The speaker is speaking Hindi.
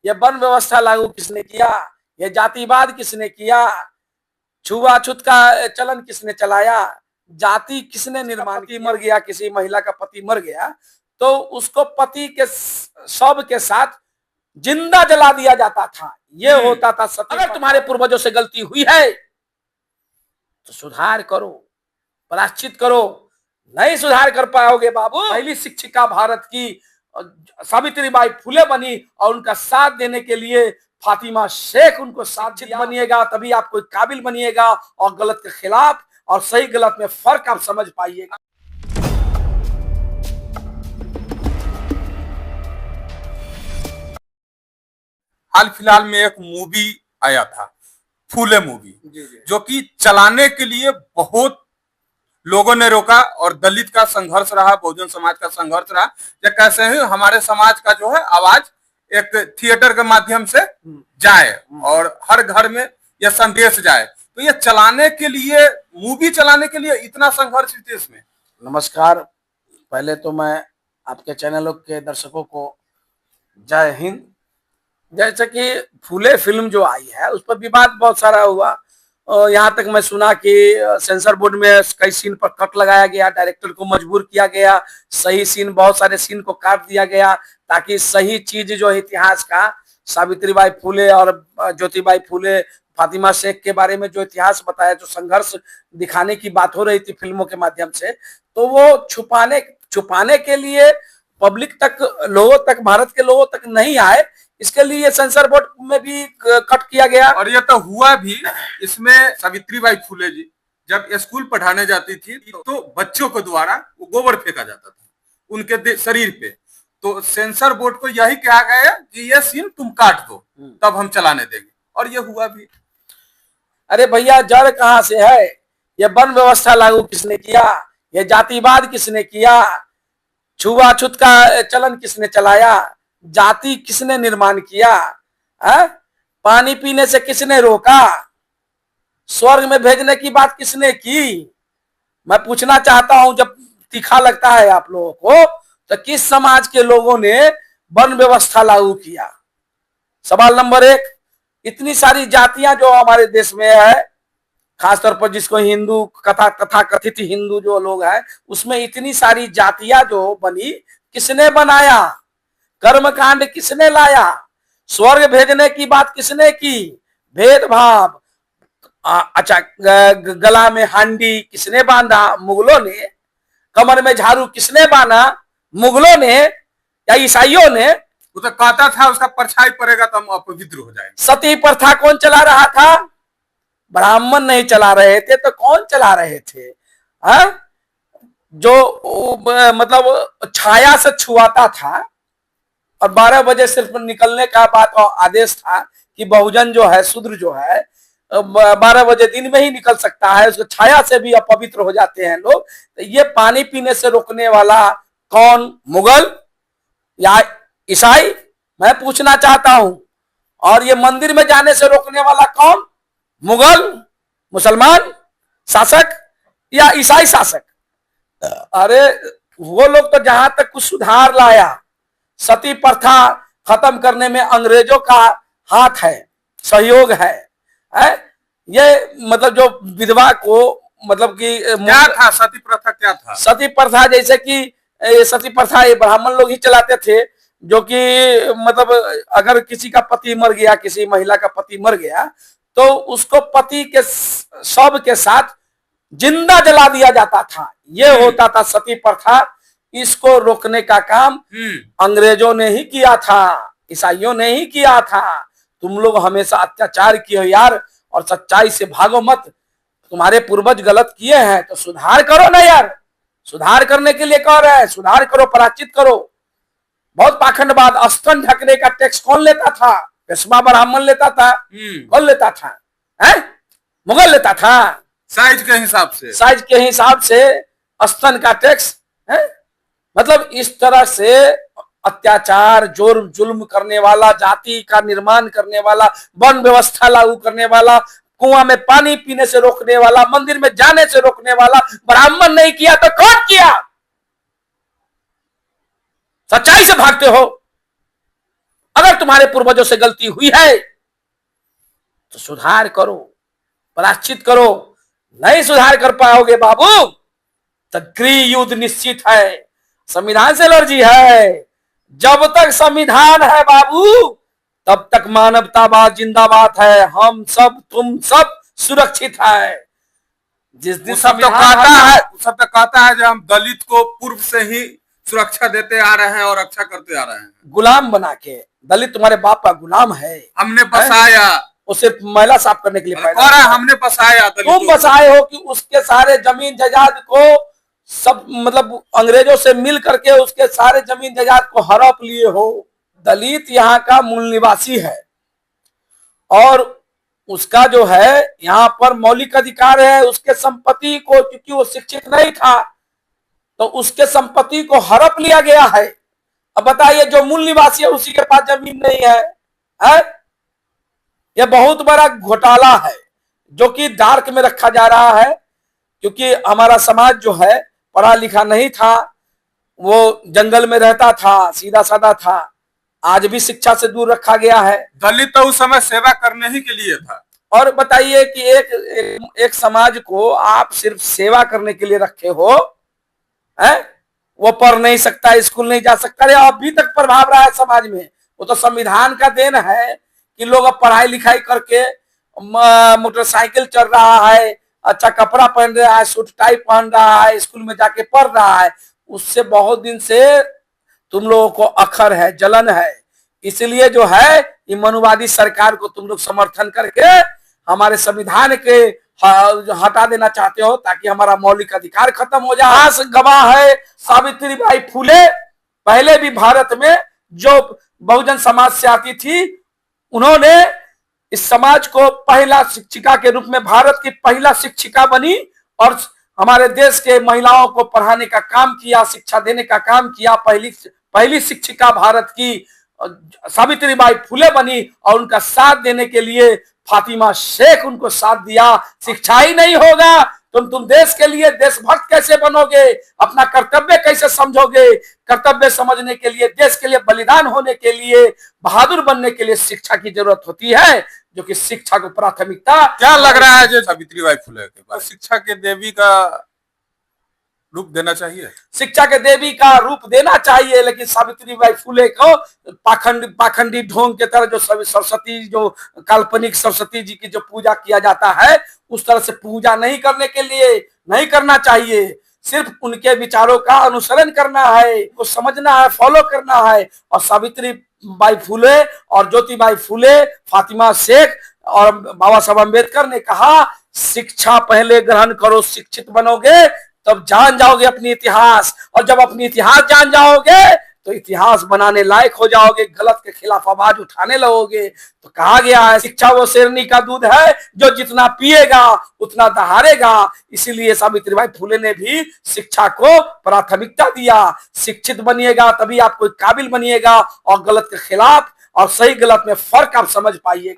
ये वन व्यवस्था लागू किसने किया? ये जातिवाद किसने किया? छुआछूत का चलन किसने चलाया? जाति किसने निर्माण की? मर गया, किसी महिला का पति मर गया तो उसको पति के शव के साथ जिंदा जला दिया जाता था। ये होता था सत्य। अगर तुम्हारे पूर्वजों से गलती हुई है तो सुधार करो, प्रायश्चित करो। नहीं सुधार कर पाओगे बाबू। पहली शिक्षिका भारत की सावित्रीबाई फुले बनी और उनका साथ देने के लिए फातिमा शेख उनको साक्षी बनिएगा, तभी आप कोई काबिल बनिएगा और गलत के खिलाफ और सही गलत में फर्क आप समझ पाइएगा। हाल फिलहाल में एक मूवी आया था, फूले मूवी, जो कि चलाने के लिए बहुत लोगों ने रोका और दलित का संघर्ष रहा, बहुजन समाज का संघर्ष रहा। या कैसे ही हमारे समाज का जो है आवाज एक थिएटर के माध्यम से जाए और हर घर में यह संदेश जाए। तो ये चलाने के लिए, मूवी चलाने के लिए इतना संघर्ष देश में। नमस्कार, पहले तो मैं आपके चैनलों के दर्शकों को जय हिंद। जैसे कि फूले फिल्म जो आई है उस पर विवाद बहुत सारा हुआ। यहाँ तक मैं सुना कि सेंसर बोर्ड में कई सीन पर कट लगाया गया, डायरेक्टर को मजबूर किया गया, सही सीन, बहुत सारे सीन को काट दिया गया ताकि सही चीज जो इतिहास का, सावित्रीबाई फुले और ज्योतिबाई फुले, फातिमा शेख के बारे में जो इतिहास बताया, जो संघर्ष दिखाने की बात हो रही थी फिल्मों के माध्यम से, तो वो छुपाने के लिए पब्लिक तक, लोगों तक, भारत के लोगों तक नहीं आए, इसके लिए सेंसर बोर्ड में भी कट किया गया। और ये तो हुआ भी। इसमें सावित्रीबाई फुले जी जब स्कूल पढ़ाने जाती थी तो बच्चों को द्वारा वो गोबर फेंका जाता था उनके शरीर पे। तो सेंसर बोर्ड को यही कहा गया कि ये सीन तुम काट दो, तब हम चलाने देंगे, और ये हुआ भी। अरे भैया, जड़ कहां से है? ये वन व्यवस्था लागू किसने किया? ये जातिवाद किसने किया? छुआछूत का चलन किसने चलाया? जाति किसने निर्माण किया? पानी पीने से किसने रोका? स्वर्ग में भेजने की बात किसने की? मैं पूछना चाहता हूं, जब तीखा लगता है आप लोगों को, तो किस समाज के लोगों ने वन व्यवस्था लागू किया? सवाल नंबर एक। इतनी सारी जातियां जो हमारे देश में है, खासतौर पर जिसको हिंदू तथा कथित हिंदू जो लोग हैं, उसमें इतनी सारी जातियां जो बनी, किसने बनाया? कर्मकांड किसने लाया? स्वर्ग भेजने की बात किसने की? भेदभाव, अच्छा, गला में हांडी किसने बांधा? मुगलों ने। कमर में झाड़ू किसने बांधा? मुगलों ने या ईसाइयों ने? वो तो कहता था उसका परछाई पड़ेगा तो हम अपवित्र हो जाएंगे। सती प्रथा कौन चला रहा था? ब्राह्मण नहीं चला रहे थे तो कौन चला रहे थे? जो मतलब छाया से छुआता था और 12 बजे सिर्फ निकलने का बात और आदेश था कि बहुजन जो है, शूद्र जो है, 12 बजे दिन में ही निकल सकता है, उसको छाया से भी अपवित्र हो जाते हैं लोग। तो ये पानी पीने से रोकने वाला कौन? मुगल या ईसाई? मैं पूछना चाहता हूं। और ये मंदिर में जाने से रोकने वाला कौन? मुगल, मुसलमान शासक या ईसाई शासक? अरे वो लोग तो जहां तक कुछ सुधार लाया, सती प्रथा खत्म करने में अंग्रेजों का हाथ है, सहयोग है। ये मतलब जो विधवा को, मतलब कि क्या था सती प्रथा? क्या था सती प्रथा? जैसे कि सती प्रथा ये ब्राह्मण लोग ही चलाते थे, जो कि मतलब अगर किसी का पति मर गया, किसी महिला का पति मर गया, तो उसको पति के शव के साथ जिंदा जला दिया जाता था। ये होता था सती प्रथा। इसको रोकने का काम अंग्रेजों ने ही किया था, ईसाइयों ने ही किया था। तुम लोग हमेशा अत्याचार किए हो यार, और सच्चाई से भागो मत। तुम्हारे पूर्वज गलत किए हैं तो सुधार करो ना यार। सुधार करने के लिए कह रहे हैं, सुधार करो, प्रायश्चित करो। बहुत पाखंडवाद। स्तन ढकने का टैक्स कौन लेता था? पेशवा ब्राह्मण लेता था। कौन लेता था? मुगल लेता था। साइज के हिसाब से, साइज के हिसाब से स्तन का टैक्स है। मतलब इस तरह से अत्याचार, जोर जुल्म करने वाला, जाति का निर्माण करने वाला, वन व्यवस्था लागू करने वाला, कुआं में पानी पीने से रोकने वाला, मंदिर में जाने से रोकने वाला ब्राह्मण नहीं किया तो कौन किया? सच्चाई से भागते हो। अगर तुम्हारे पूर्वजों से गलती हुई है तो सुधार करो, प्रायश्चित करो। नहीं सुधार कर पाओगे बाबू तो गृह युद्ध निश्चित है। संविधान से एलर्जी है। जब तक संविधान है बाबू तब तक मानवतावाद जिंदाबाद है। हम सब तुम सब सुरक्षित है। जिस दिन सब तो कहता है जो हम दलित को पूर्व से ही सुरक्षा देते आ रहे हैं और रक्षा करते आ रहे हैं, गुलाम बना के। दलित तुम्हारे बाप का गुलाम है। हमने बसाया, वो सिर्फ मैला साफ करने के लिए पैदा है, हमने बसाया। तुम बसाए हो कि उसके सारे जमीन जायदाद को सब मतलब अंग्रेजों से मिल करके उसके सारे जमीन जायदाद को हड़प लिए हो। दलित यहाँ का मूल निवासी है और उसका जो है यहाँ पर मौलिक अधिकार है। उसके संपत्ति को, क्योंकि वो शिक्षित नहीं था तो उसके संपत्ति को हड़प लिया गया है। अब बताइए जो मूल निवासी है उसी के पास जमीन नहीं है? यह बहुत बड़ा घोटाला है जो कि डार्क में रखा जा रहा है, क्योंकि हमारा समाज जो है पढ़ा लिखा नहीं था, वो जंगल में रहता था, सीधा साधा था। आज भी शिक्षा से दूर रखा गया है। दलित तो उस समय सेवा करने ही के लिए था। और बताइए कि एक समाज को आप सिर्फ सेवा करने के लिए रखे हो, है? वो पढ़ नहीं सकता, स्कूल नहीं जा सकता। अभी तक प्रभाव रहा है समाज में। वो तो संविधान का देन है कि लोग अब पढ़ाई लिखाई करके मोटरसाइकिल चल रहा है, अच्छा कपड़ा पहन रहा है, सूट टाई पहन रहा है, स्कूल में जाके पढ़ रहा है। उससे बहुत दिन से तुम लोगों को अखर है, जलन है। इसलिए जो है ये मनुवादी सरकार को तुम लोग समर्थन करके हमारे संविधान के हटा देना चाहते हो ताकि हमारा मौलिक अधिकार खत्म हो जाए। गवाह है सावित्रीबाई फुले, पहले भी भारत में जो बहुजन समाज से आती थी, उन्होंने इस समाज को पहला शिक्षिका के रूप में भारत की पहला शिक्षिका बनी और हमारे देश के महिलाओं को पढ़ाने का काम किया, शिक्षा देने का काम किया। पहली शिक्षिका भारत की सावित्रीबाई फुले बनी और उनका साथ देने के लिए फातिमा शेख उनको साथ दिया। शिक्षा ही नहीं होगा तुम देश के लिए देशभक्त कैसे बनोगे? अपना कर्तव्य कैसे समझोगे? कर्तव्य समझने के लिए, देश के लिए बलिदान होने के लिए, बहादुर बनने के लिए शिक्षा की जरूरत होती है, जो कि शिक्षा को प्राथमिकता। क्या लग रहा है जो सावित्रीबाई फुले के बाद शिक्षा के देवी का रूप देना चाहिए? शिक्षा के देवी का रूप देना चाहिए, लेकिन सावित्रीबाई फुले को पाखंडी ढोंग के तरह जो सरस्वती, जो काल्पनिक सरस्वती जी की जो पूजा किया जाता है, उस तरह से पूजा नहीं करने के लिए नहीं करना चाहिए। सिर्फ उनके विचारों का अनुसरण करना है, वो समझना है, फॉलो करना है। और सावित्रीबाई फुले और ज्योतिबाई फुले, फातिमा शेख और बाबा साहब अम्बेडकर ने कहा शिक्षा पहले ग्रहण करो, शिक्षित बनोगे तब जान जाओगे अपनी इतिहास, और जब अपनी इतिहास जान जाओगे तो इतिहास बनाने लायक हो जाओगे, गलत के खिलाफ आवाज उठाने लगोगे। तो कहा गया है शिक्षा वो शेरनी का दूध है जो जितना पिएगा उतना दहाड़ेगा। इसीलिए सावित्रीबाई फुले ने भी शिक्षा को प्राथमिकता दिया। शिक्षित बनिएगा तभी आप कोई काबिल बनिएगा और गलत के खिलाफ और सही गलत में फर्क आप समझ पाइएगा।